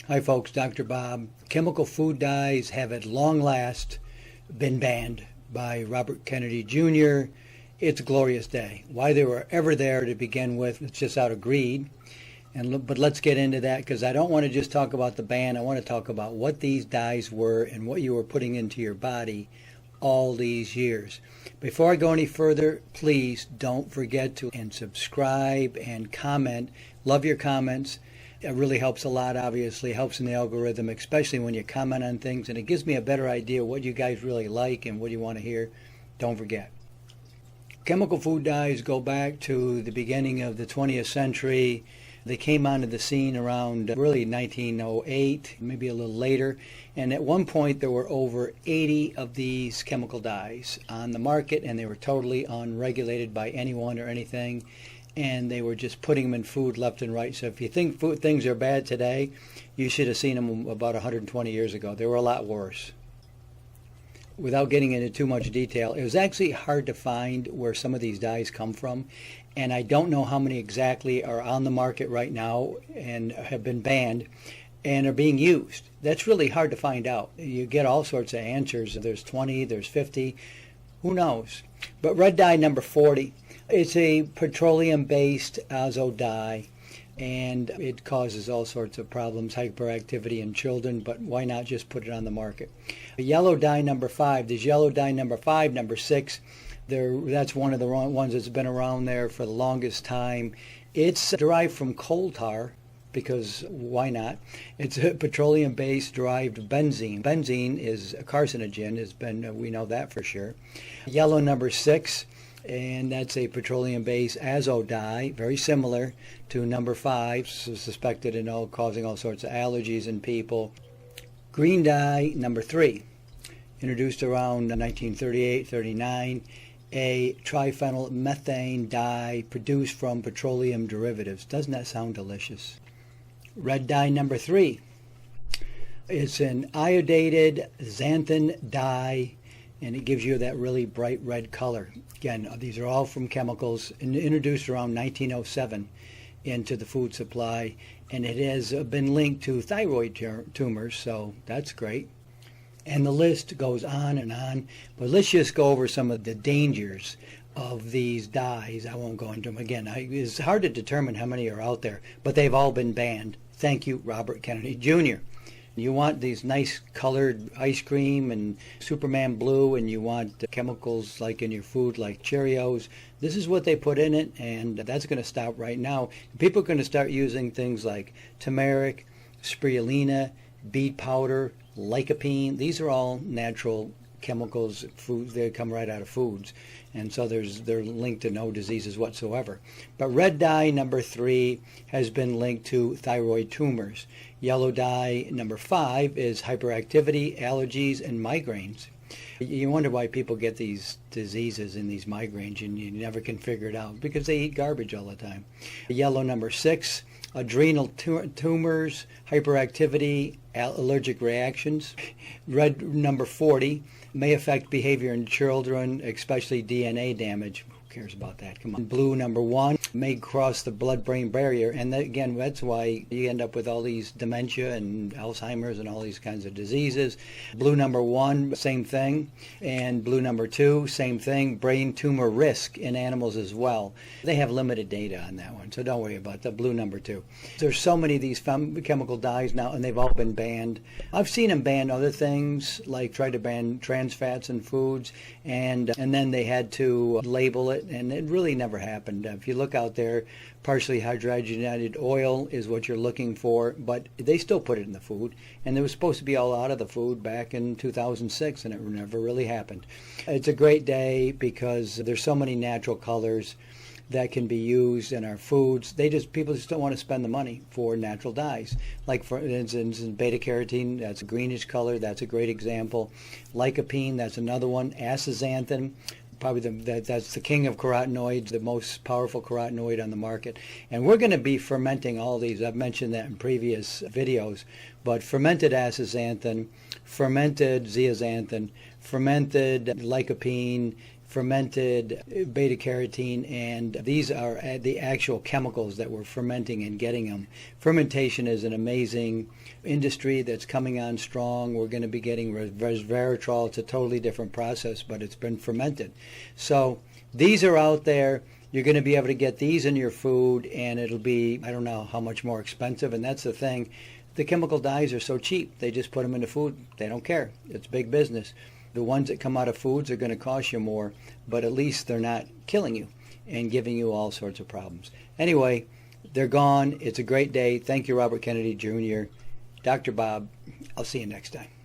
Hi folks, Dr. Bob. Chemical food dyes have at long last been banned by Robert Kennedy Jr. It's a glorious day. Why they were ever there to begin with, it's just out of greed. But let's get into that, because I don't want to just talk about the ban. I want to talk about what these dyes were and what you were putting into your body all these years. Before I go any further, please don't forget to subscribe and comment. Love your comments. It really helps a lot, obviously. It helps in the algorithm, especially when you comment on things, and it gives me a better idea what you guys really like and what you want to hear. Don't forget. Chemical food dyes go back to the beginning of the 20th century. They came onto the scene around really 1908, maybe a little later. And at one point, there were over 80 of these chemical dyes on the market, and they were totally unregulated by anyone or anything. And they were just putting them in food left and right. So if you think things are bad today, you should have seen them about 120 years ago. They were a lot worse. Without getting into too much detail, it was actually hard to find where some of these dyes come from. And I don't know how many exactly are on the market right now and have been banned and are being used. That's really hard to find out. You get all sorts of answers. There's 20, there's 50, who knows? But red dye number 40. It's a petroleum-based azo dye, and it causes all sorts of problems, hyperactivity in children, but why not just put it on the market? Yellow dye number 5, there's yellow dye number 5, number 6. That's one of the ones that's been around there for the longest time. It's derived from coal tar, because why not? It's a petroleum-based derived benzene. Benzene is a carcinogen, we know that for sure. Yellow number 6. And that's a petroleum-based azo dye, very similar to number 5, suspected in causing all sorts of allergies in people. Green dye number 3, introduced around 1938-39, a triphenyl methane dye produced from petroleum derivatives. Doesn't that sound delicious? Red dye number 3, it's an iodated xanthan dye, and it gives you that really bright red color. Again, these are all from chemicals introduced around 1907 into the food supply, and it has been linked to thyroid tumors, so that's great. And the list goes on and on, but let's just go over some of the dangers of these dyes. I won't go into them again. It's hard to determine how many are out there, but they've all been banned. Thank you, Robert Kennedy Jr. You want these nice colored ice cream and Superman blue, and you want chemicals like in your food like Cheerios. This is what they put in it, and that's going to stop right now. People are going to start using things like turmeric, spirulina, beet powder, lycopene. These are all natural chemicals, foods. They come right out of foods, and so they're linked to no diseases whatsoever. But red dye number 3 has been linked to thyroid tumors. Yellow dye number 5 is hyperactivity, allergies, and migraines. You wonder why people get these diseases and these migraines, and you never can figure it out, because they eat garbage all the time. Yellow number 6, adrenal tumors, hyperactivity, allergic reactions. Red number 40 may affect behavior in children, especially DNA damage. Who cares about that? Come on. Blue number 1 may cross the blood-brain barrier, and again, that's why you end up with all these dementia and Alzheimer's and all these kinds of diseases. Blue number 1, same thing, and blue number 2, same thing. Brain tumor risk in animals as well. They have limited data on that one, so don't worry about the blue number 2. There's so many of these chemical dyes now, and they've all been banned. I've seen them ban other things, like try to ban trans fats in foods, and then they had to label it, and it really never happened. If you look out there, partially hydrogenated oil is what you're looking for, but they still put it in the food, and it was supposed to be all out of the food back in 2006, and it never really happened. It's a great day because there's so many natural colors that can be used in our foods. People just don't want to spend the money for natural dyes. Like for instance, beta carotene, that's a greenish color, that's a great example. Lycopene, that's another one. Astaxanthin, probably that's the king of carotenoids, the most powerful carotenoid on the market. And we're going to be fermenting all these. I've mentioned that in previous videos. But fermented astaxanthin, fermented zeaxanthin, fermented lycopene, fermented beta carotene, and these are the actual chemicals that we're fermenting and getting them. Fermentation is an amazing industry that's coming on strong. We're going to be getting resveratrol. It's a totally different process, but it's been fermented. So these are out there. You're going to be able to get these in your food, and it'll be, I don't know how much more expensive, and that's the thing. The chemical dyes are so cheap. They just put them in the food. They don't care. It's big business. The ones that come out of foods are going to cost you more, but at least they're not killing you and giving you all sorts of problems. Anyway, they're gone. It's a great day. Thank you, Robert Kennedy Jr. Dr. Bob, I'll see you next time.